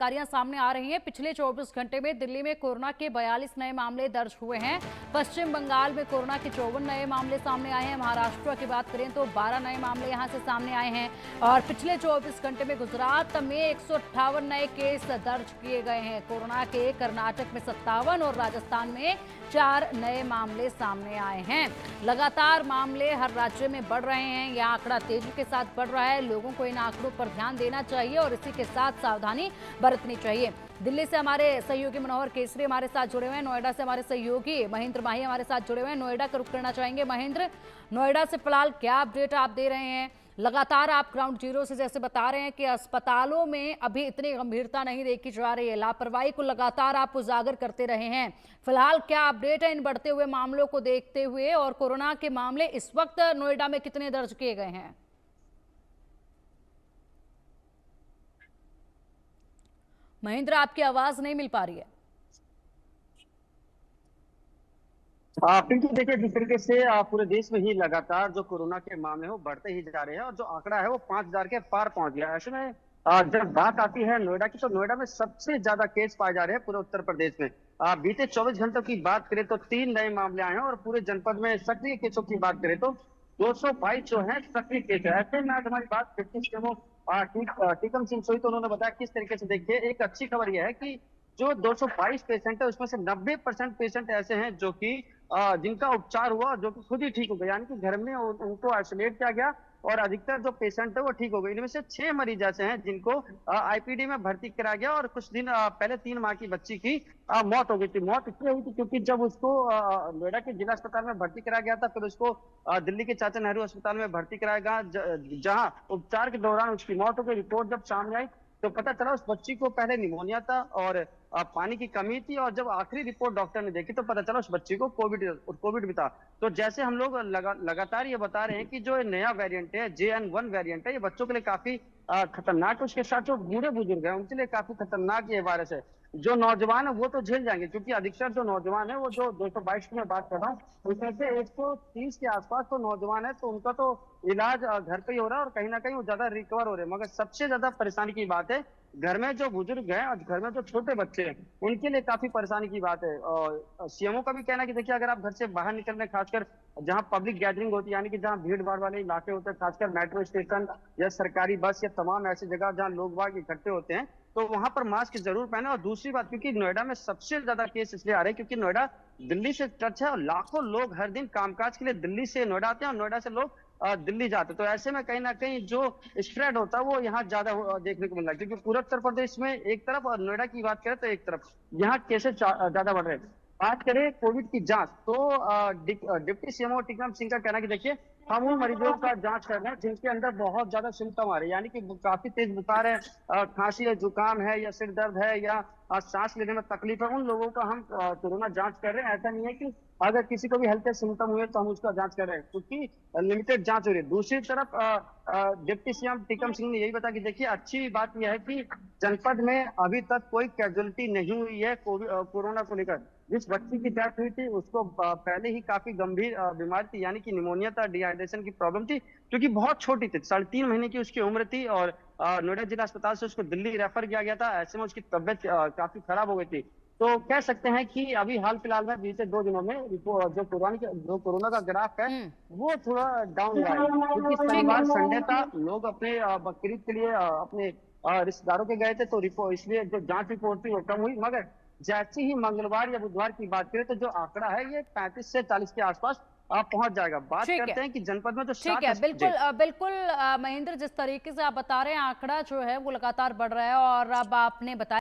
जानकारियां सामने आ रही हैं। पिछले 24 घंटे में दिल्ली में कोरोना के 42 नए मामले दर्ज हुए हैं। पश्चिम बंगाल में कोरोना के 54 नए मामले सामने आए हैं। महाराष्ट्र की बात करें तो 12 नए मामले यहां से सामने आए हैं। और पिछले 24 घंटे में गुजरात में 158 नए केस दर्ज किए गए हैं कोरोना के। कर्नाटक में 57 और राजस्थान में 4 नए मामले सामने आए हैं। लगातार मामले हर राज्य में बढ़ रहे हैं। यह आंकड़ा तेजी के साथ बढ़ रहा है। लोगों को इन आंकड़ों पर ध्यान देना चाहिए और इसी के साथ सावधानी बरतनी चाहिए। दिल्ली से हमारे सहयोगी मनोहर केसरी हमारे साथ जुड़े हुए हैं। नोएडा से हमारे सहयोगी महेंद्र माही हमारे साथ जुड़े हुए हैं। नोएडा का रुख करना चाहेंगे। महेंद्र, नोएडा से फिलहाल क्या अपडेट आप दे रहे हैं? लगातार आप ग्राउंड जीरो से जैसे बता रहे हैं कि अस्पतालों में अभी इतनी गंभीरता नहीं देखी जा रही है, लापरवाही को लगातार आप उजागर करते रहे हैं। फिलहाल क्या अपडेट है इन बढ़ते हुए मामलों को देखते हुए, और कोरोना के मामले इस वक्त नोएडा में कितने दर्ज किए गए हैं? महेंद्र, आपकी आवाज नहीं मिल पा रही है। पिंकी, देखिए जिस तरीके से पूरे देश में ही लगातार जो कोरोना के मामले हैं वो बढ़ते ही जा रहे हैं और जो आंकड़ा है वो 5,000 के पार पहुंच गया है। ऐसे में जब बात आती है नोएडा की, तो नोएडा में सबसे ज्यादा केस पाए जा रहे हैं पूरे उत्तर प्रदेश में। बीते 24 घंटों की बात करें तो 3 नए मामले आए हैं और पूरे जनपद में सक्रिय केसों की बात करें तो 222 जो है सक्रिय केस है। ऐसे में आज हमारी बात डिप्टी सीएमओ टीकम सिंह सोई, तो उन्होंने बताया किस तरीके से। देखिए, एक अच्छी खबर यह है कि जो 222 पेशेंट है उसमें से 90% पेशेंट ऐसे हैं जो कि जिनका उपचार हुआ, जो कि खुद ही ठीक हो गए, यानी कि घर में उनको आइसोलेट किया गया और अधिकतर जो पेशेंट है वो ठीक हो गए। इनमें से 6 मरीज ऐसे हैं जिनको आईपीडी में भर्ती कराया गया और कुछ दिन पहले 3 माह की बच्ची की मौत हो गई थी। मौत इसलिए हुई थी क्योंकि जब उसको नोएडा के जिला अस्पताल में भर्ती कराया गया था, फिर उसको दिल्ली के चाचा नेहरू अस्पताल में भर्ती कराया गया, जहां उपचार के दौरान उसकी मौत हो गई। रिपोर्ट जब सामने आई तो पता चला उस बच्ची को पहले निमोनिया था और पानी की कमी थी, और जब आखिरी रिपोर्ट डॉक्टर ने देखी तो पता चला उस बच्ची को कोविड भी था। तो जैसे हम लोग लगातार ये बता रहे हैं कि जो नया वेरिएंट है, JN1 वेरिएंट है, ये बच्चों के लिए काफी खतरनाक है। उसके साथ जो बूढ़े बुजुर्ग हैं उनके लिए काफी खतरनाक ये वायरस है। जो नौजवान है वो तो झेल जाएंगे, क्योंकि अधिकतर जो नौजवान है वो जो 222 की मैं बात कर रहा हूँ उसमें से 130 के आसपास तो नौजवान है, तो उनका तो इलाज घर पे ही हो रहा है और कहीं ना कहीं वो ज्यादा रिकवर हो रहे हैं। मगर सबसे ज्यादा परेशानी की बात है घर में जो बुजुर्ग हैं और घर में जो छोटे बच्चे हैं उनके लिए काफी परेशानी की बात है। और सीएमओ का भी कहना है कि देखिए, अगर आप घर से बाहर निकल रहे हैं, खासकर जहां पब्लिक गैदरिंग होती है, यानी कि जहां भीड़ भाड़ वाले इलाके होते हैं, खासकर मेट्रो स्टेशन या सरकारी बस या तमाम ऐसी जगह जहां लोग बाग इकट्ठे होते हैं, तो वहां पर मास्क जरूर पहने। और दूसरी बात, क्योंकि नोएडा में सबसे ज्यादा केस इसलिए आ रहे हैं क्योंकि नोएडा दिल्ली से टच है और लाखों लोग हर दिन कामकाज के लिए दिल्ली से नोएडा आते हैं और नोएडा से लोग दिल्ली जाते। तो ऐसे में कहीं ना कहीं जो स्प्रेड होता है वो यहाँ ज्यादा देखने को मिल रहा है, क्योंकि पूरे उत्तर प्रदेश में एक तरफ और नोएडा की बात करें तो एक तरफ यहाँ केसेस ज्यादा बढ़ रहे हैं। बात करें कोविड की जांच, तो डिप्टी सीएमओ टीकम सिंह का कहना है कि देखिए, हम उन मरीजों का जांच कर रहे हैं जिनके अंदर बहुत ज्यादा सिम्टम आ रहे हैं, यानी कि काफी तेज बुखार है, खांसी है, जुकाम है, या सिर दर्द है, या सांस लेने में तकलीफ है, उन लोगों का हम कोरोना जांच कर रहे हैं। ऐसा नहीं है कि अगर किसी को भी हल्के सिम्टम हुए तो हम उसका जांच कर रहे हैं, क्योंकि लिमिटेड जांच हो रही है। दूसरी तरफ डिप्टी सीएम टीकम सिंह ने यही बताया कि देखिए, अच्छी बात यह है कि जनपद में अभी तक कोई कैजुअलिटी नहीं हुई है कोरोना को लेकर। जिस बच्ची की डेथ हुई थी उसको पहले ही काफी गंभीर बीमारी थी, यानी कि निमोनिया था, डिहाइड्रेशन की प्रॉब्लम थी, क्योंकि बहुत छोटी थी, 3.5 महीने की उसकी उम्र थी और नोएडा जिला अस्पताल से उसको दिल्ली रेफर किया गया था। ऐसे में उसकी तबियत काफी खराब हो गई थी। तो कह सकते हैं कि अभी हाल फिलहाल में बीते 2 दिनों में जो कोरोना का ग्राफ है वो थोड़ा डाउन रहा है, क्योंकि ठीक है। शनिवार संडे था, लोग अपने बकरीद के लिए अपने रिश्तेदारों के गए थे, तो रिपोर्ट इसलिए जो जांच रिपोर्ट थी वो कम हुई। मगर जैसे ही मंगलवार या बुधवार की बात करें तो जो आंकड़ा है ये 35 से 40 के आसपास पहुंच जाएगा। बात ठीक है। करते हैं कि जनपद में जो ठीक है, बिल्कुल बिल्कुल महेंद्र, जिस तरीके से आप बता रहे हैं आंकड़ा जो है वो लगातार बढ़ रहा है, और अब आपने बताया